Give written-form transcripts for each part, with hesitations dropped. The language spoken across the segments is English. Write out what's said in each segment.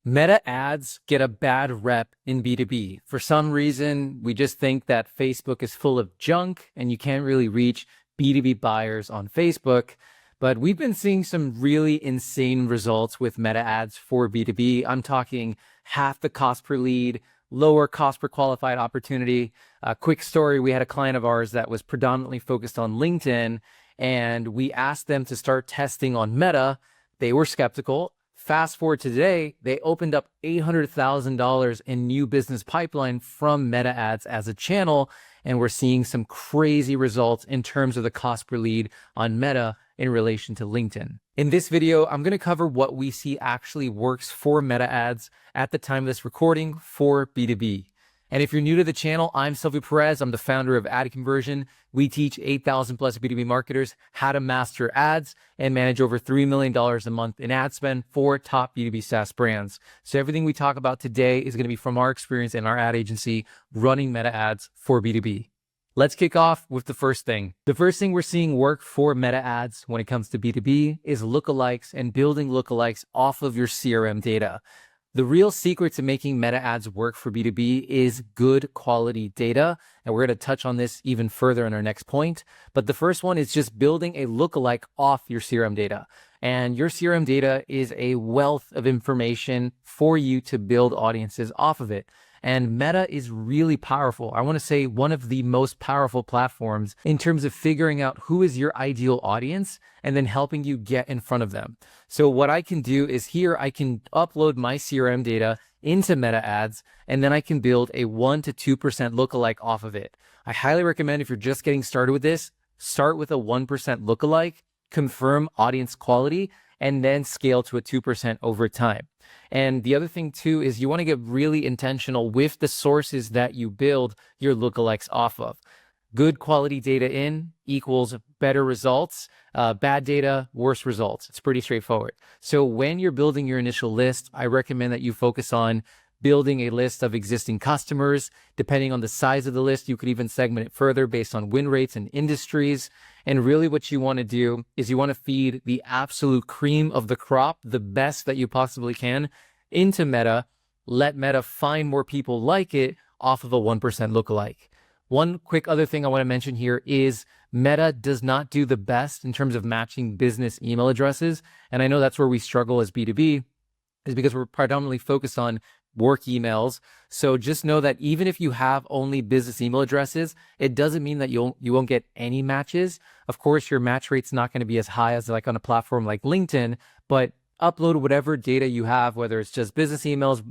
Meta ads get a bad rep in B2B. For some reason, we just think that Facebook is full of junk and you can't really reach B2B buyers on Facebook. But we've been seeing some really insane results with Meta ads for B2B. I'm talking half the cost per lead, lower cost per qualified opportunity. A quick story, we had a client of ours that was predominantly focused on LinkedIn, and we asked them to start testing on Meta. They were skeptical. Fast forward to today, they opened up $800,000 in new business pipeline from Meta ads as a channel, and we're seeing some crazy results in terms of the cost per lead on Meta in relation to LinkedIn. In this video, I'm going to cover what we see actually works for Meta ads at the time of this recording for B2B. And if you're new to the channel, I'm Silvio Perez. I'm the founder of AdConversion. We teach 8,000 plus B2B marketers how to master ads and manage over $3 million a month in ad spend for top B2B SaaS brands. So everything we talk about today is going to be from our experience in our ad agency running Meta ads for B2B. Let's kick off with the first thing. The first thing we're seeing work for Meta ads when it comes to B2B is lookalikes and building lookalikes off of your CRM data. The real secret to making Meta ads work for B2B is good quality data. And we're going to touch on this even further in our next point. But the first one is just building a lookalike off your CRM data. And your CRM data is a wealth of information for you to build audiences off of it. And Meta is really powerful. I want to say one of the most powerful platforms in terms of figuring out who is your ideal audience and then helping you get in front of them. So what I can do is here, I can upload my CRM data into Meta ads, and then I can build a 1% to 2% lookalike off of it. I highly recommend if you're just getting started with this, start with a 1% lookalike, confirm audience quality, and then scale to a 2% over time. And the other thing too is you want to get really intentional with the sources that you build your lookalikes off of. Good quality data in equals better results. Bad data, worse results. It's pretty straightforward. So when you're building your initial list, I recommend that you focus on building a list of existing customers. Depending on the size of the list, you could even segment it further based on win rates and industries. And really what you want to do is you want to feed the absolute cream of the crop, the best that you possibly can, into Meta. Let Meta find more people like it off of a 1% lookalike. One quick other thing I want to mention here is Meta does not do the best in terms of matching business email addresses. And I know that's where we struggle as B2B, is because we're predominantly focused on work emails. So just know that even if you have only business email addresses, it doesn't mean that you won't get any matches. Of course, your match rate's not going to be as high as like on a platform like LinkedIn, but upload whatever data you have, whether it's just business emails,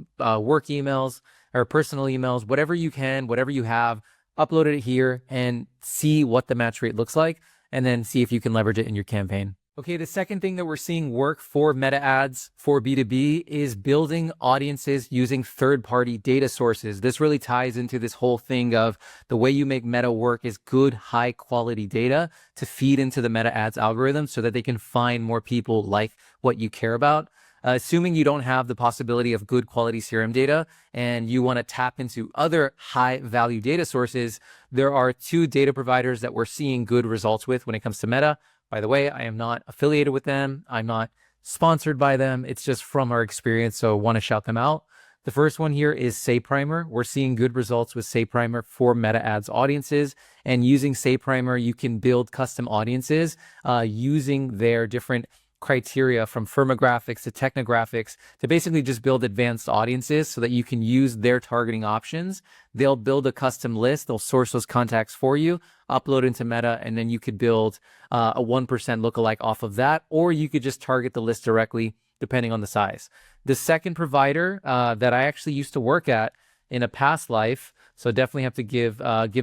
work emails, or personal emails, whatever you can, whatever you have, upload it here and see what the match rate looks like, and then see if you can leverage it in your campaign. Okay, the second thing that we're seeing work for Meta ads for B2B is building audiences using third-party data sources. This really ties into this whole thing of the way you make Meta work is good, high-quality data to feed into the Meta ads algorithm so that they can find more people like what you care about. Assuming you don't have the possibility of good quality CRM data and you want to tap into other high-value data sources, there are two data providers that we're seeing good results with when it comes to Meta. By the way, I am not affiliated with them. I'm not sponsored by them. It's just from our experience, so I want to shout them out. The first one here is SayPrimer. We're seeing good results with SayPrimer for Meta ads audiences. And using SayPrimer, you can build custom audiences using their different criteria from firmographics to technographics to basically just build advanced audiences so that you can use their targeting options. They'll build a custom list. They'll source those contacts for you, upload into Meta, and then you could build a 1% lookalike off of that, or you could just target the list directly depending on the size. The second provider that I actually used to work at in a past life, so definitely have to give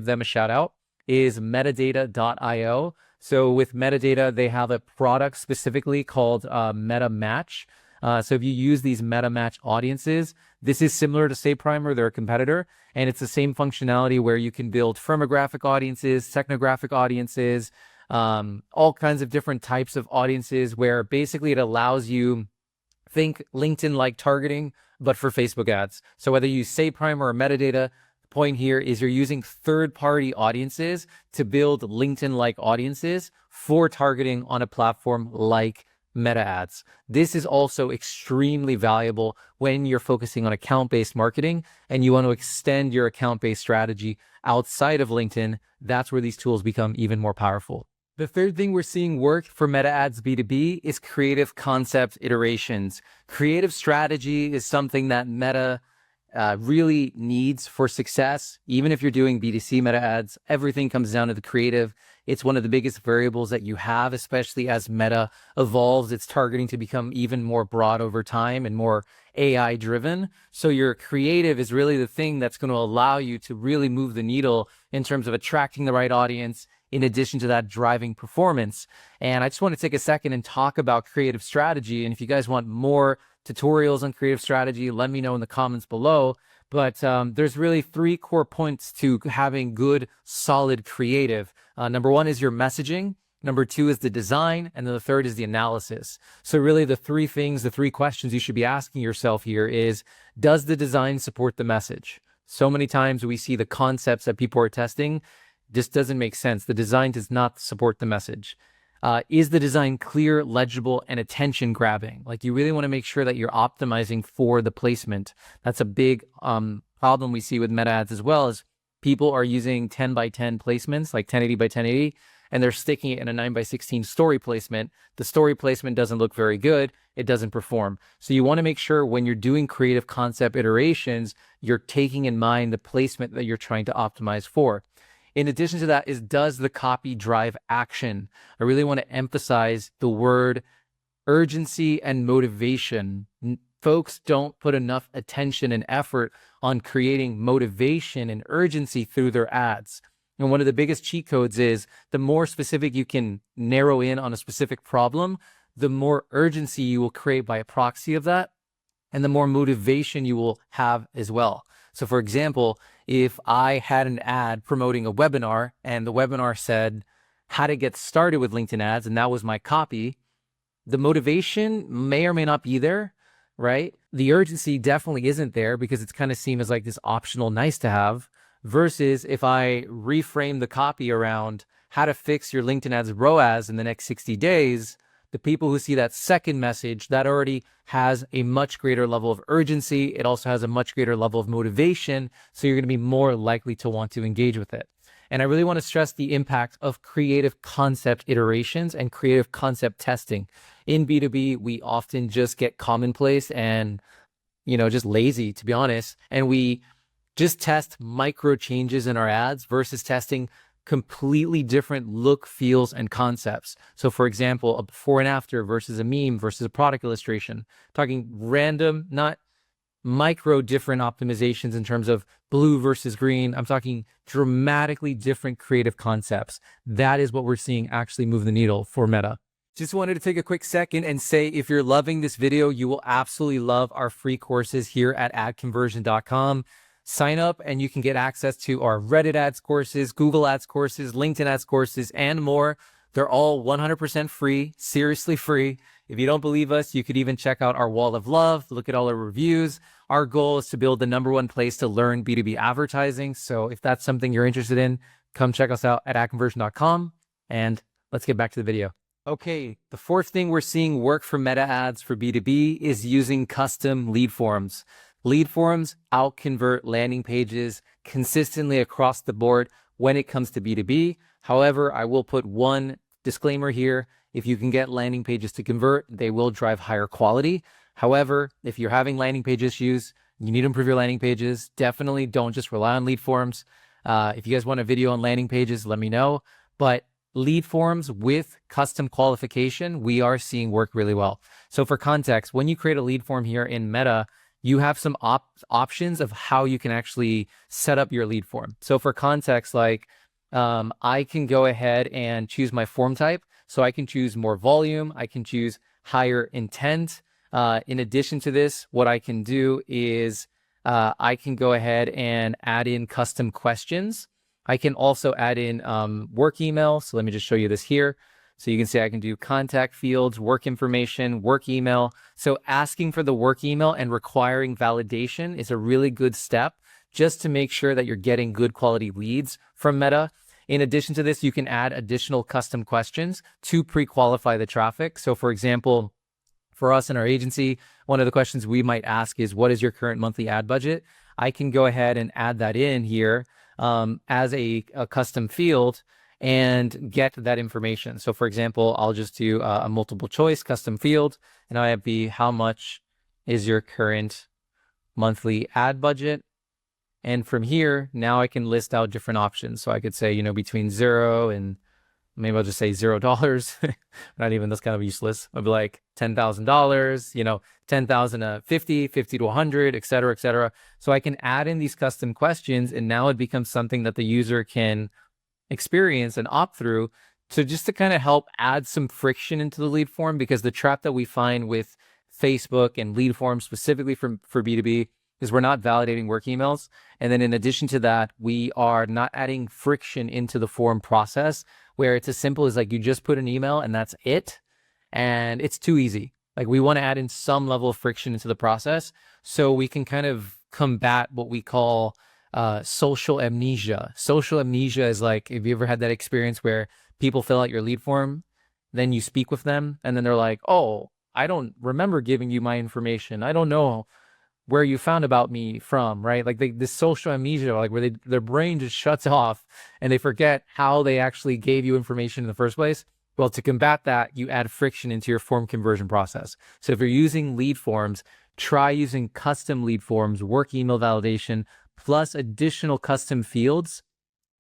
them a shout out, is metadata.io. So with metadata, they have a product specifically called Meta Match. So if you use these Meta Match audiences, this is similar to SayPrimer, they're a competitor, and it's the same functionality where you can build firmographic audiences, technographic audiences, all kinds of different types of audiences where basically it allows you, think LinkedIn-like targeting, but for Facebook ads. So whether you use SayPrimer or metadata, point here is you're using third-party audiences to build LinkedIn-like audiences for targeting on a platform like Meta Ads. This is also extremely valuable when you're focusing on account-based marketing and you want to extend your account-based strategy outside of LinkedIn. That's where these tools become even more powerful. The third thing we're seeing work for Meta Ads B2B is creative concept iterations. Creative strategy is something that Meta really needs for success. Even if you're doing B2C Meta Ads, everything comes down to the creative. It's one of the biggest variables that you have, especially as Meta evolves. It's targeting to become even more broad over time and more AI driven. So your creative is really the thing that's going to allow you to really move the needle in terms of attracting the right audience, in addition to that, driving performance. And I just want to take a second and talk about creative strategy. And if you guys want more tutorials on creative strategy, let me know in the comments below. But there's really 3 core points to having good, solid creative. Number 1 is your messaging. Number 2 is the design. And then the third is the analysis. So really the 3 things, the 3 questions you should be asking yourself here is, does the design support the message? So many times we see the concepts that people are testing just doesn't make sense. The design does not support the message. Is the design clear, legible, and attention grabbing? Like, you really want to make sure that you're optimizing for the placement. That's a big problem we see with Meta Ads as well, is people are using 10 by 10 placements, like 1080 by 1080, and they're sticking it in a 9 by 16 story placement. The story placement doesn't look very good. It doesn't perform. So you want to make sure when you're doing creative concept iterations, you're taking in mind the placement that you're trying to optimize for. In addition to that is, does the copy drive action? I really want to emphasize the word urgency and motivation. Folks don't put enough attention and effort on creating motivation and urgency through their ads. And one of the biggest cheat codes is, the more specific you can narrow in on a specific problem, the more urgency you will create by a proxy of that, and the more motivation you will have as well. So for example, if I had an ad promoting a webinar and the webinar said how to get started with LinkedIn ads, and that was my copy, the motivation may or may not be there, right? The urgency definitely isn't there because it's kind of seen as like this optional nice to have, versus if I reframe the copy around how to fix your LinkedIn ads ROAS in the next 60 days, the people who see that second message, that already has a much greater level of urgency. It also has a much greater level of motivation. So you're going to be more likely to want to engage with it. And I really want to stress the impact of creative concept iterations and creative concept testing. In B2B, we often just get commonplace and, just lazy, to be honest. And we just test micro changes in our ads versus testing completely different look, feels, and concepts. So for example, a before and after versus a meme versus a product illustration, talking random, not micro different optimizations in terms of blue versus green. I'm talking dramatically different creative concepts. That is what we're seeing actually move the needle for Meta. Just wanted to take a quick second and say, if you're loving this video, you will absolutely love our free courses here at AdConversion.com. Sign up and you can get access to our Reddit ads courses, Google ads courses, LinkedIn ads courses, and more. They're all 100% free, seriously free. If you don't believe us, you could even check out our wall of love, look at all our reviews. Our goal is to build the #1 place to learn B2B advertising. So if that's something you're interested in, come check us out at AdConversion.com, and let's get back to the video. Okay, the fourth thing we're seeing work for Meta Ads for B2B is using custom lead forms. Lead forms out-convert landing pages consistently across the board when it comes to B2B. However, I will put one disclaimer here. If you can get landing pages to convert, they will drive higher quality. However, if you're having landing page issues, you need to improve your landing pages. Definitely don't just rely on lead forms. If you guys want a video on landing pages, let me know. But lead forms with custom qualification, we are seeing work really well. So for context, when you create a lead form here in Meta, you have some options of how you can actually set up your lead form. So for context, like I can go ahead and choose my form type. So I can choose more volume. I can choose higher intent. In addition to this, what I can do is I can go ahead and add in custom questions. I can also add in work email. So let me just show you this here. So you can see I can do contact fields, work information, work email. So asking for the work email and requiring validation is a really good step just to make sure that you're getting good quality leads from Meta. In addition to this, you can add additional custom questions to pre-qualify the traffic. So for example, for us in our agency, one of the questions we might ask is, what is your current monthly ad budget? I can go ahead and add that in here as a custom field and get that information. So for example, I'll just do a multiple choice custom field, and I have the how much is your current monthly ad budget? And from here, now I can list out different options. So I could say, between 0 and maybe I'll just say $0. Not even, that's kind of useless. I'd be like $10,000, 10,000 50 to 100, et cetera, et cetera. So I can add in these custom questions, and now it becomes something that the user can experience and opt through to kind of help add some friction into the lead form, because the trap that we find with Facebook and lead forms specifically for B2B is we're not validating work emails. And then in addition to that, we are not adding friction into the form process, where it's as simple as like you just put an email and that's it. And it's too easy. Like we want to add in some level of friction into the process so we can kind of combat what we call social amnesia. Social amnesia is like, have you ever had that experience where people fill out your lead form, then you speak with them, and then they're like, oh, I don't remember giving you my information. I don't know where you found about me from, right? Like this social amnesia, like where their brain just shuts off and they forget how they actually gave you information in the first place. Well, to combat that, you add friction into your form conversion process. So if you're using lead forms, try using custom lead forms, work email validation, plus additional custom fields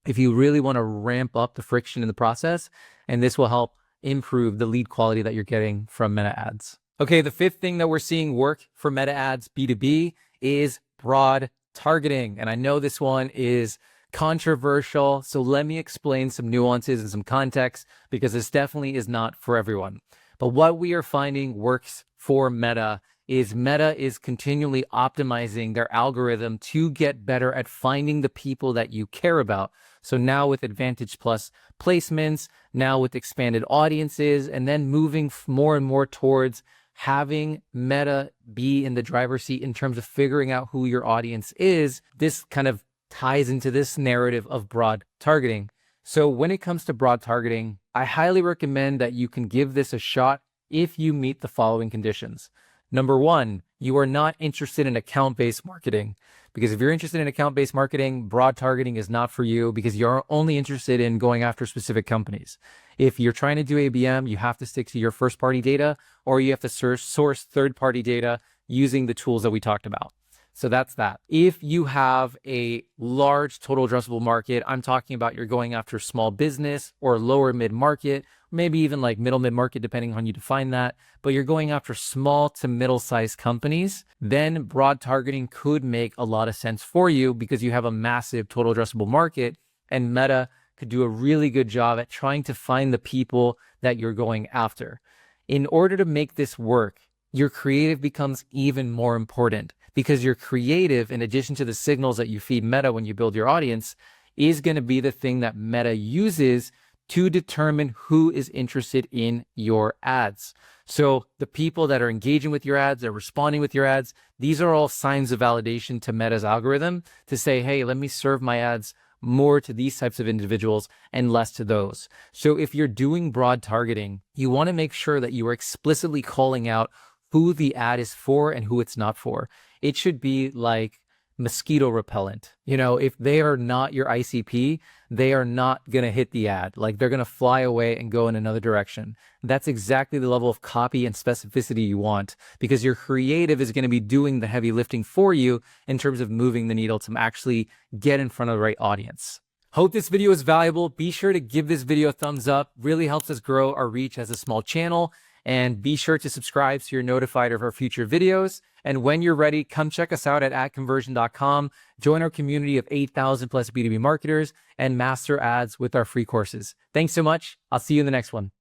if you really want to ramp up the friction in the process. And this will help improve the lead quality that you're getting from Meta Ads. Okay, the fifth thing that we're seeing work for Meta Ads B2B is broad targeting. And I know this one is controversial, so let me explain some nuances and some context, because this definitely is not for everyone. But what we are finding works for Meta is continually optimizing their algorithm to get better at finding the people that you care about. So now with Advantage Plus placements, now with expanded audiences, and then moving more and more towards having Meta be in the driver's seat in terms of figuring out who your audience is, this kind of ties into this narrative of broad targeting. So when it comes to broad targeting, I highly recommend that you can give this a shot if you meet the following conditions. Number one, you are not interested in account-based marketing, because if you're interested in account-based marketing, broad targeting is not for you, because you're only interested in going after specific companies. If you're trying to do ABM, you have to stick to your first-party data, or you have to source third-party data using the tools that we talked about. So that's that. If you have a large total addressable market, I'm talking about you're going after small business or lower mid-market, maybe even like middle mid-market, depending on how you define that, but you're going after small to middle-sized companies, then broad targeting could make a lot of sense for you, because you have a massive total addressable market, and Meta could do a really good job at trying to find the people that you're going after. In order to make this work, your creative becomes even more important, because your creative, in addition to the signals that you feed Meta when you build your audience, is going to be the thing that Meta uses to determine who is interested in your ads. So the people that are engaging with your ads, they're responding with your ads, these are all signs of validation to Meta's algorithm to say, hey, let me serve my ads more to these types of individuals and less to those. So if you're doing broad targeting, you want to make sure that you are explicitly calling out who the ad is for and who it's not for. It should be like mosquito repellent. If they are not your ICP, they are not going to hit the ad. Like, they're going to fly away and go in another direction. That's exactly the level of copy and specificity you want, because your creative is going to be doing the heavy lifting for you in terms of moving the needle to actually get in front of the right audience. Hope this video is valuable. Be sure to give this video a thumbs up. Really helps us grow our reach as a small channel. And be sure to subscribe so you're notified of our future videos. And when you're ready, come check us out at AdConversion.com. Join our community of 8,000 plus B2B marketers and master ads with our free courses. Thanks so much. I'll see you in the next one.